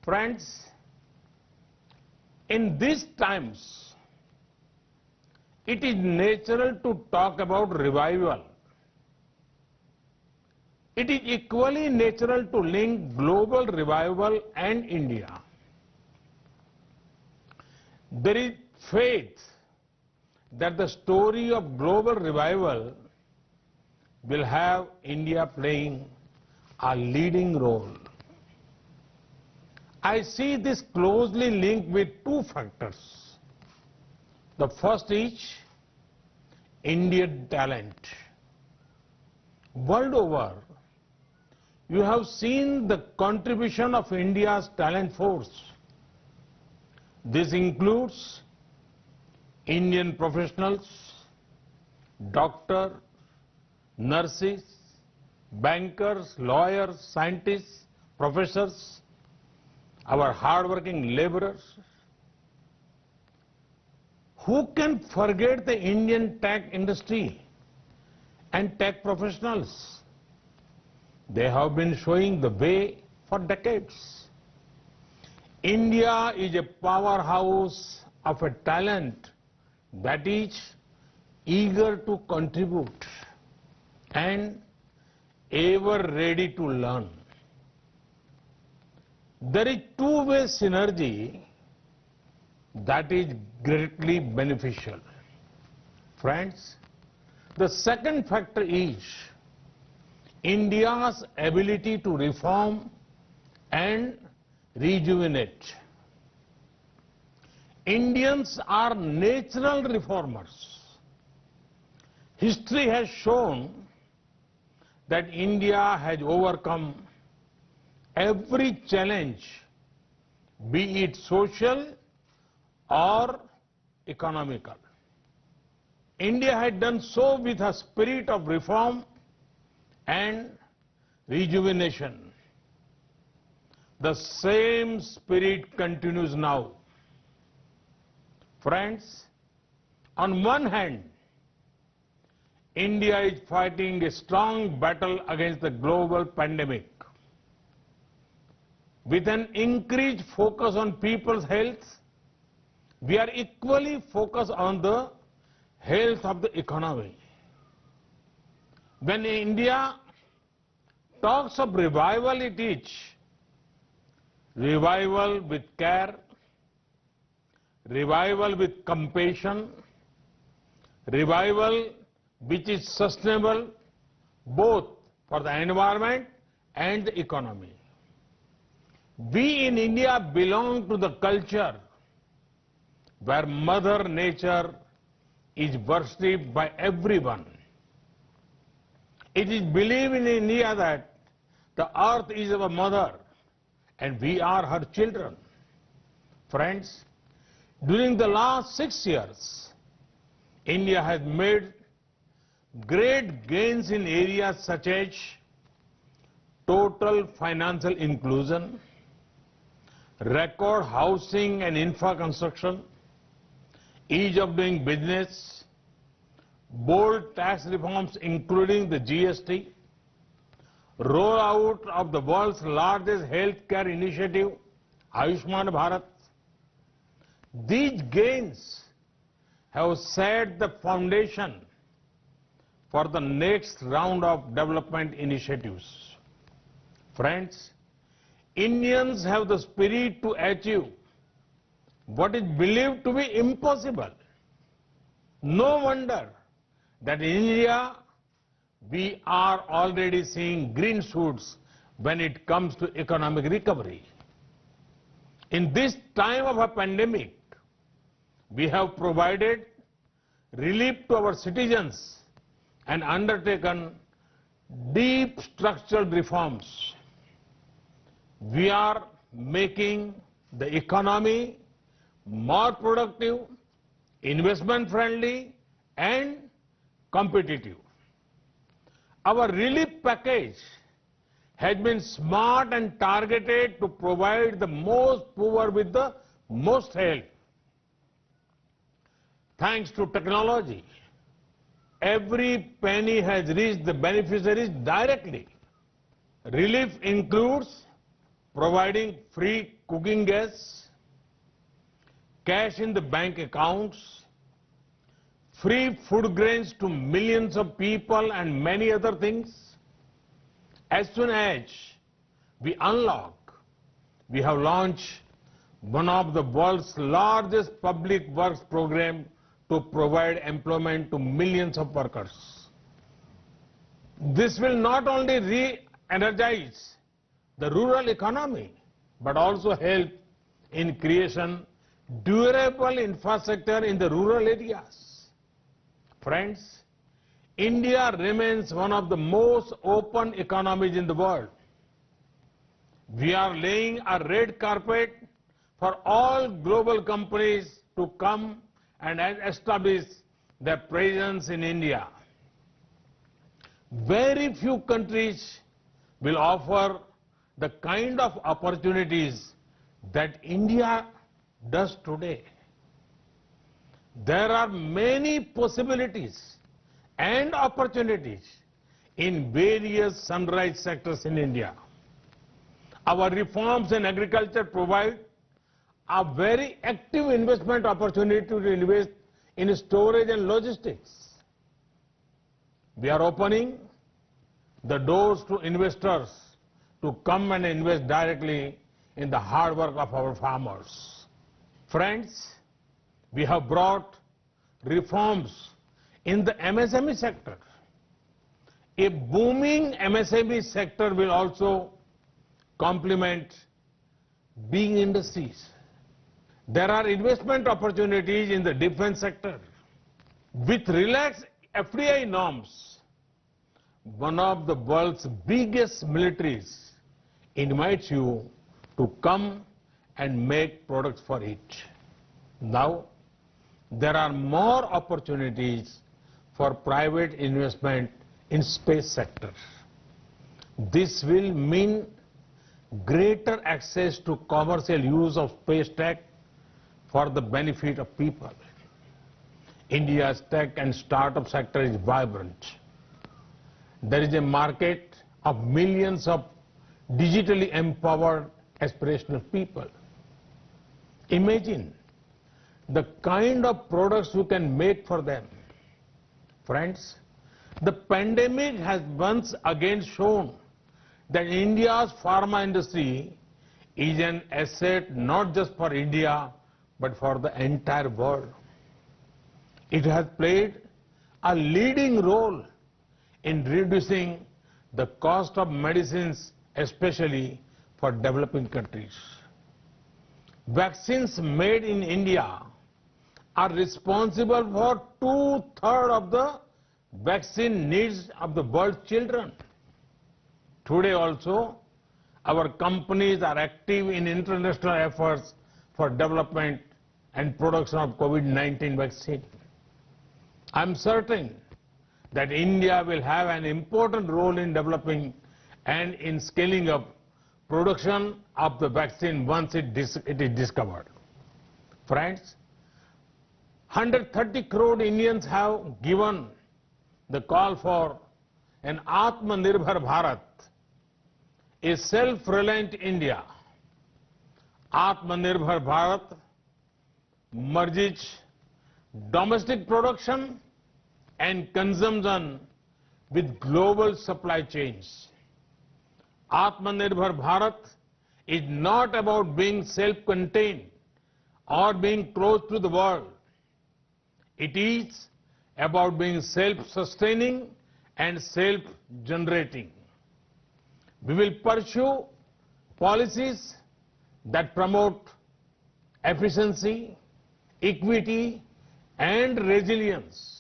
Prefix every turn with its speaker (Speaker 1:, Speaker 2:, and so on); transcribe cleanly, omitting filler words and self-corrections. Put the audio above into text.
Speaker 1: Friends, in these times, it is natural to talk about revival. It is equally natural to link global revival and India. There is faith that the story of global revival will have India playing a leading role. I see this closely linked with two factors. The first is Indian talent. World over, you have seen the contribution of India's talent force. This includes Indian professionals, doctors, nurses, bankers, lawyers, scientists, professors, our hard-working laborers. Who can forget the Indian tech industry and tech professionals? They have been showing the way for decades. India is a powerhouse of a talent that is eager to contribute and ever ready to learn. There is two-way synergy that is greatly beneficial. Friends, the second factor is India's ability to reform and rejuvenate. Indians are natural reformers. History has shown that India has overcome every challenge, be it social or economical. India had done so with a spirit of reform and rejuvenation. The same spirit continues now. Friends, on one hand, India is fighting a strong battle against the global pandemic. With an increased focus on people's health, we are equally focused on the health of the economy. When India talks of revival, it is revival with care, revival with compassion, revival which is sustainable both for the environment and the economy. We in India belong to the culture where Mother Nature is worshipped by everyone. It is believed in India that the earth is our mother and we are her children. Friends, during the last 6 years, India has made great gains in areas such as total financial inclusion, record housing and infra construction, ease of doing business, bold tax reforms including the GST, rollout of the world's largest healthcare initiative, Ayushman Bharat. These gains have set the foundation for the next round of development initiatives. Friends, Indians have the spirit to achieve what is believed to be impossible. No wonder that in India we are already seeing green shoots when it comes to economic recovery. In this time of a pandemic, we have provided relief to our citizens and undertaken deep structural reforms. We are making the economy more productive, investment friendly and competitive. Our relief package has been smart and targeted to provide the most poor with the most help. Thanks to technology, every penny has reached the beneficiaries directly. Relief includes providing free cooking gas, cash in the bank accounts, free food grains to millions of people and many other things. As soon as we unlock, we have launched one of the world's largest public works program to provide employment to millions of workers. This will not only re-energize the rural economy, but also help in creation durable infrastructure in the rural areas. Friends, India remains one of the most open economies in the world. We are laying a red carpet for all global companies to come and establish their presence in India. Very few countries will offer the kind of opportunities that India does today. There are many possibilities and opportunities in various sunrise sectors in India. Our reforms in agriculture provide a very active investment opportunity to invest in storage and logistics. We are opening the doors to investors to come and invest directly in the hard work of our farmers. Friends, we have brought reforms in the MSME sector. A booming MSME sector will also complement big industries. There are investment opportunities in the defense sector. With relaxed FDI norms, one of the world's biggest militaries invites you to come and make products for it. Now, there are more opportunities for private investment in space sector. This will mean greater access to commercial use of space tech for the benefit of people. India's tech and startup sector is vibrant. There is a market of millions of digitally empowered aspirational people. Imagine the kind of products you can make for them. Friends, the pandemic has once again shown that India's pharma industry is an asset not just for India, but for the entire world. It has played a leading role in reducing the cost of medicines, especially for developing countries. Vaccines made in India are responsible for 2/3 of the vaccine needs of the world's children. Today also, our companies are active in international efforts for development and production of COVID-19 vaccine. I'm certain that India will have an important role in developing and in scaling up production of the vaccine once it is discovered. Friends, 130 crore Indians have given the call for an Atmanirbhar Bharat, a self-reliant India. Atmanirbhar Bharat merges domestic production and consumption with global supply chains. Atmanirbhar Bharat is not about being self-contained or being close to the world. It is about being self-sustaining and self-generating. We will pursue policies that promote efficiency, equity, and resilience.